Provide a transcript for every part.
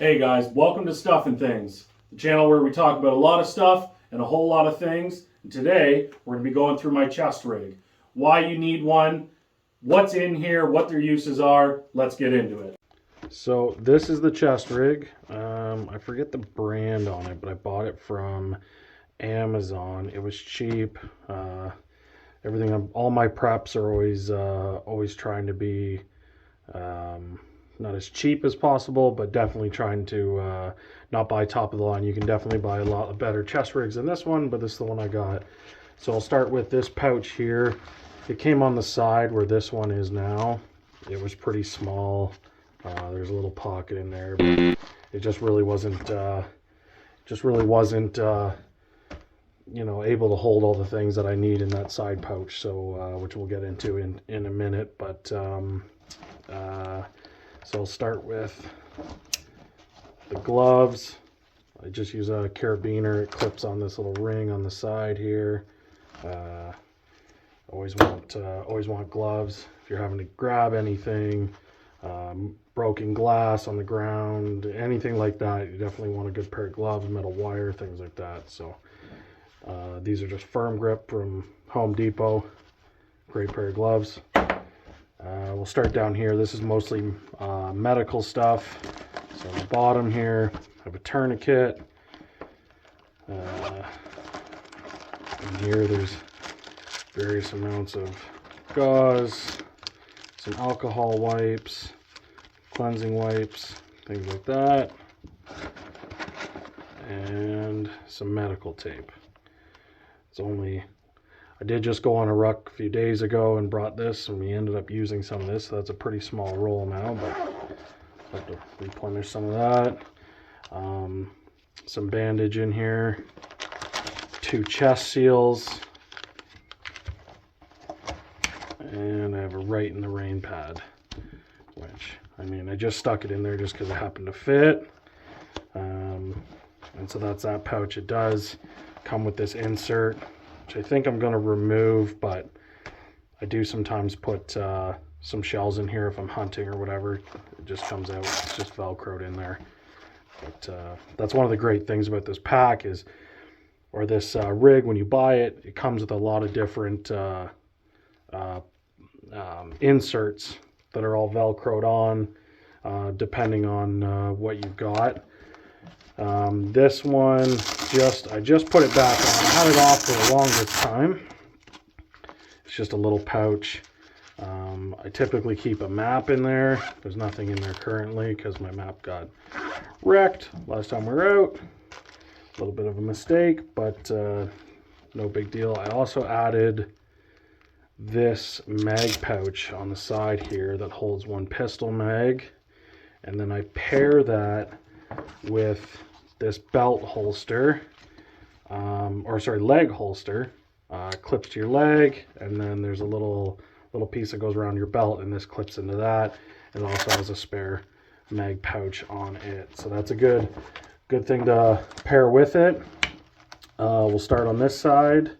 Hey guys, welcome to Stuff and Things, the channel where we talk about a lot of stuff and a whole lot of things. And today, we're going to be going through my chest rig. Why you need one, what's in here, what their uses are. Let's get into it. So this is the chest rig. I forget the brand on it, but I bought it from Amazon. It was cheap. Everything, all my preps are always trying to be not as cheap as possible, but definitely trying to not buy top of the line. You can definitely buy a lot better chest rigs than this one, but this is the one I got. So I'll start with this pouch here. It came on the side where this one is now. It was pretty small. There's a little pocket in there, but it just really wasn't you know, able to hold all the things that I need in that side pouch. So which we'll get into in a minute, but so I'll start with the gloves. I just use a carabiner. It clips on this little ring on the side here. Always want gloves. If you're having to grab anything, broken glass on the ground, anything like that, you definitely want a good pair of gloves, metal wire, things like that. So these are just Firm Grip from Home Depot. Great pair of gloves. We'll start down here. This is mostly medical stuff. So on the bottom here, I have a tourniquet. In here, there's various amounts of gauze, some alcohol wipes, cleansing wipes, things like that, and some medical tape. I did just go on a ruck a few days ago and brought this, and we ended up using some of this, so that's a pretty small roll now, but I'll have to replenish some of that. Some bandage in here, 2 chest seals, and I have a Right in the Rain pad, which, I mean, I just stuck it in there just because it happened to fit. And so that's that pouch. It does come with this insert, which I think I'm going to remove, but I do sometimes put some shells in here if I'm hunting or whatever. It just comes out, it's just velcroed in there. But that's one of the great things about this pack is, or this rig, when you buy it, it comes with a lot of different inserts that are all velcroed on, depending on what you've got. This one, I just put it back on. I had it off for the longest time. It's just a little pouch. I typically keep a map in there. There's nothing in there currently because my map got wrecked last time we were out. A little bit of a mistake, but no big deal. I also added this mag pouch on the side here that holds 1 pistol mag, and then I pair that with this belt holster, leg holster. Clips to your leg, and then there's a little piece that goes around your belt, and this clips into that. It also has a spare mag pouch on it, so that's a good thing to pair with it. We'll start on this side.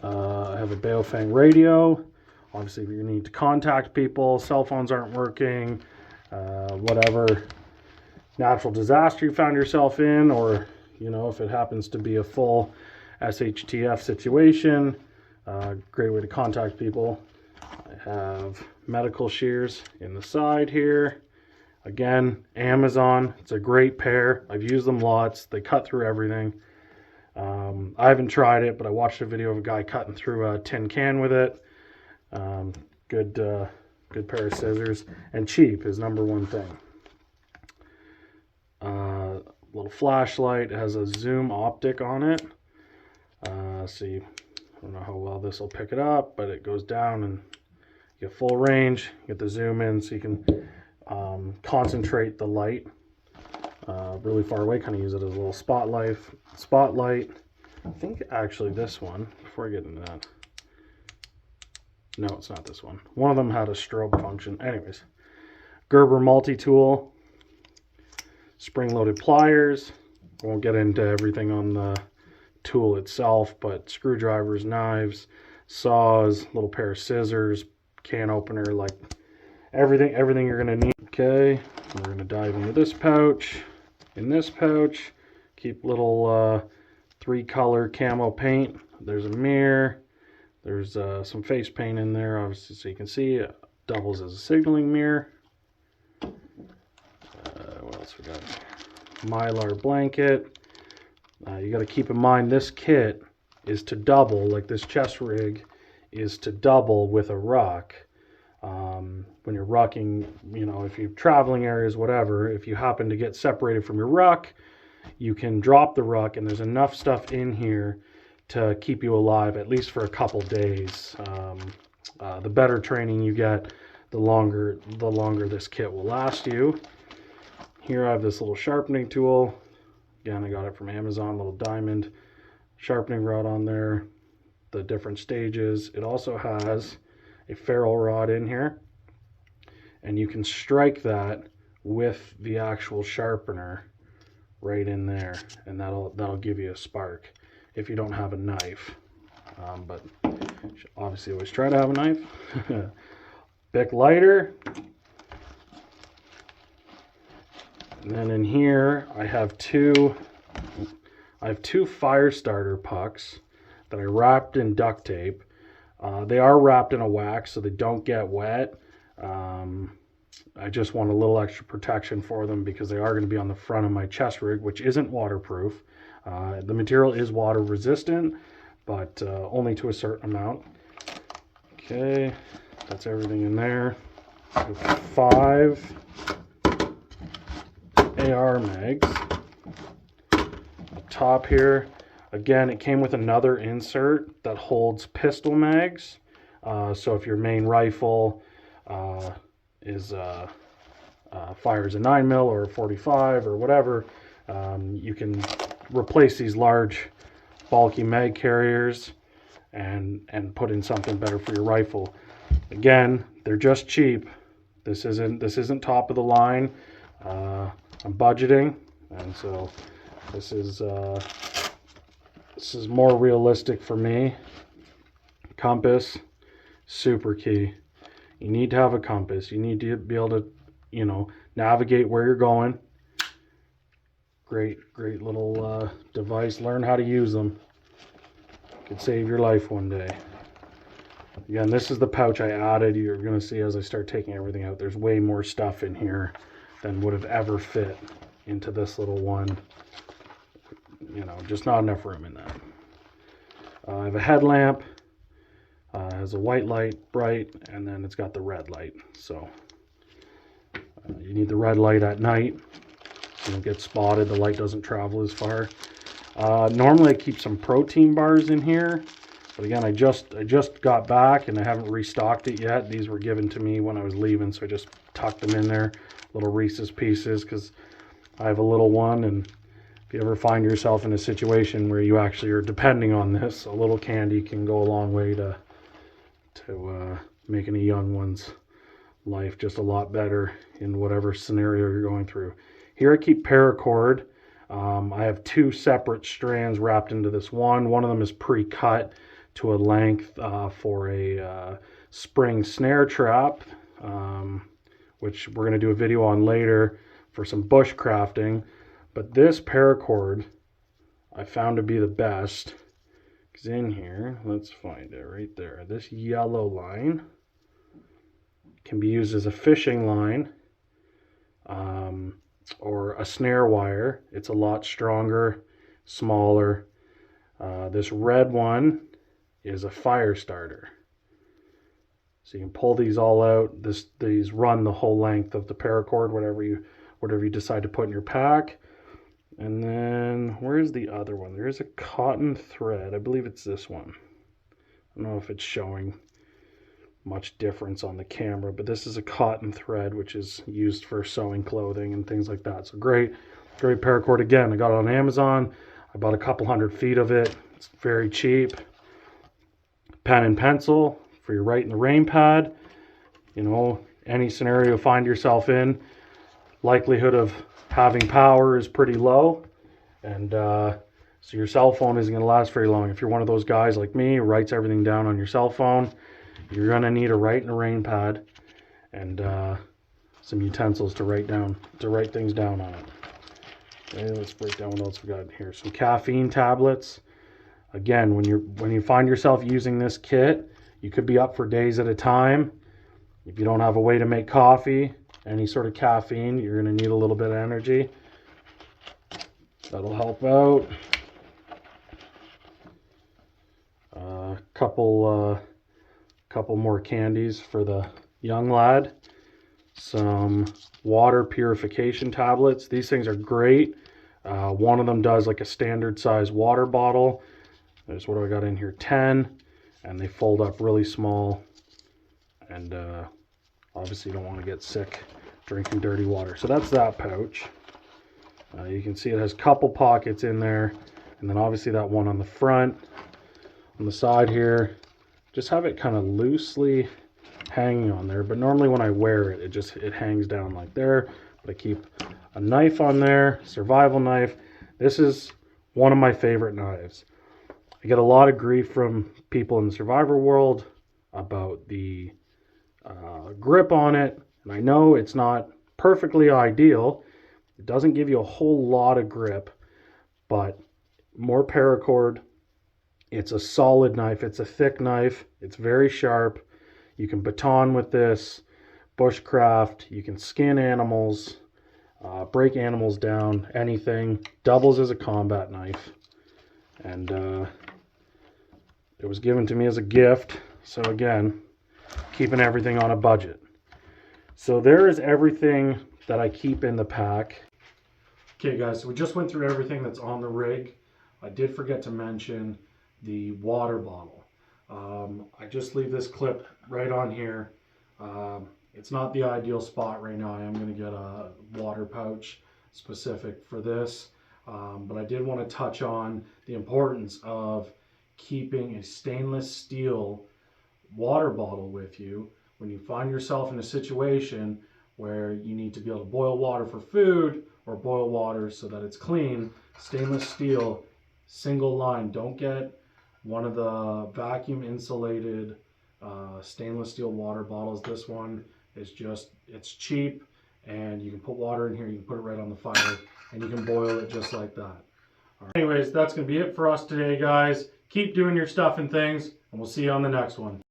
I have a Baofeng radio. Obviously, if you need to contact people, cell phones aren't working, whatever natural disaster you found yourself in, or you know, if it happens to be a full SHTF situation, great way to contact people. I have medical shears in the side here. Again, Amazon. It's a great pair. I've used them lots. They cut through everything. I haven't tried it, but I watched a video of a guy cutting through a tin can with it. Good pair of scissors, and cheap is #1 thing. Little flashlight. It has a zoom optic on it. See, I don't know how well this will pick it up, but it goes down and you get full range. You get the zoom in, so you can concentrate the light really far away. Kind of use it as a little spotlight. I think actually this one, before I get into that, no, it's not this one. One of them had a strobe function. Anyways, Gerber multi-tool, spring-loaded pliers. I won't get into everything on the tool itself, but screwdrivers, knives, saws, little pair of scissors, can opener, like everything you're going to need. Okay, we're going to dive into this pouch. in this pouch. Keep little 3-color camo paint. There's a mirror. There's some face paint in there, obviously, so you can see it doubles as a signaling mirror. What else we got? Mylar blanket. You got to keep in mind this kit is to double, like this chest rig is to double with a ruck. When you're rucking, you know, if you're traveling areas, whatever, if you happen to get separated from your ruck, you can drop the ruck, and there's enough stuff in here to keep you alive at least for a couple days. The better training you get, the longer this kit will last you. Here I have this little sharpening tool. Again, I got it from Amazon, little diamond sharpening rod on there, the different stages. It also has a ferrule rod in here, and you can strike that with the actual sharpener right in there, and that'll give you a spark if you don't have a knife. But obviously always try to have a knife. Bic lighter. And then in here I have two fire starter pucks that I wrapped in duct tape. They are wrapped in a wax so they don't get wet. I just want a little extra protection for them because they are going to be on the front of my chest rig, which isn't waterproof. The material is water resistant, but only to a certain amount. Okay, that's everything in there. So 5 AR mags. Up top here, again, it came with another insert that holds pistol mags. So if your main rifle fires a 9mm or a 45 or whatever, you can replace these large bulky mag carriers and put in something better for your rifle. Again, they're just cheap. This isn't top of the line. I'm budgeting, and so this is more realistic for me. Compass, super key. You need to have a compass. You need to be able to, you know, navigate where you're going. Great little device. Learn how to use them. Could save your life one day. Again, this is the pouch I added. You're going to see as I start taking everything out, there's way more stuff in here than would have ever fit into this little one. You know, just not enough room in that. I have a headlamp. Has a white light, bright, and then it's got the red light. So you need the red light at night so you don't get spotted. The light doesn't travel as far. Normally I keep some protein bars in here, but again, I just got back and I haven't restocked it yet. These were given to me when I was leaving, so I just tucked them in there, little Reese's Pieces, because I have a little one, and if you ever find yourself in a situation where you actually are depending on this, a little candy can go a long way to making a young one's life just a lot better in whatever scenario you're going through. Here I keep paracord. I have 2 separate strands wrapped into this one. One of them is pre-cut to a length for a spring snare trap, which we're going to do a video on later for some bush crafting. But this paracord I found to be the best. Because in here, let's find it right there. This yellow line can be used as a fishing line or a snare wire. It's a lot stronger, smaller. This red one is a fire starter. So you can pull these all out. These run the whole length of the paracord, whatever you decide to put in your pack. And then where's the other one? There's a cotton thread. I believe it's this one. I don't know if it's showing much difference on the camera, but this is a cotton thread which is used for sewing clothing and things like that. So great paracord. Again, I got it on Amazon. I bought a couple 100 feet of it. It's very cheap. Pen and pencil for your write in the rain pad. You know, any scenario you find yourself in, likelihood of having power is pretty low, and so your cell phone isn't going to last very long. If you're one of those guys like me who writes everything down on your cell phone, you're going to need a write in the rain pad and some utensils to write things down on it. Okay, let's break down what else we got in here. Some caffeine tablets. Again, when you find yourself using this kit, you could be up for days at a time. If you don't have a way to make coffee, any sort of caffeine, you're going to need a little bit of energy. That'll help out. Couple more candies for the young lad. Some water purification tablets. These things are great. One of them does like a standard size water bottle. There's what I got in here, 10, and they fold up really small. And obviously you don't want to get sick drinking dirty water. So that's that pouch. You can see it has a couple pockets in there, and then obviously that one on the front. On the side here, just have it kind of loosely hanging on there, but normally when I wear it, it hangs down like there. But I keep a knife on there, survival knife. This is one of my favorite knives. I get a lot of grief from people in the survivor world about the grip on it, and I know it's not perfectly ideal. It doesn't give you a whole lot of grip, but more paracord. It's a solid knife. It's a thick knife. It's very sharp. You can baton with this, bushcraft. You can skin animals, break animals down, anything. Doubles as a combat knife. And it was given to me as a gift. So again, keeping everything on a budget. So there is everything that I keep in the pack. Okay guys, so we just went through everything that's on the rig. I did forget to mention the water bottle. I just leave this clip right on here. It's not the ideal spot right now. I am going to get a water pouch specific for this. But I did want to touch on the importance of keeping a stainless steel water bottle with you when you find yourself in a situation where you need to be able to boil water for food or boil water so that it's clean. Stainless steel, single line. Don't get one of the vacuum insulated stainless steel water bottles. This one is just, it's cheap, and you can put water in here, you can put it right on the fire, and you can boil it just like that. All right. Anyways, that's going to be it for us today, guys. Keep doing your stuff and things, and we'll see you on the next one.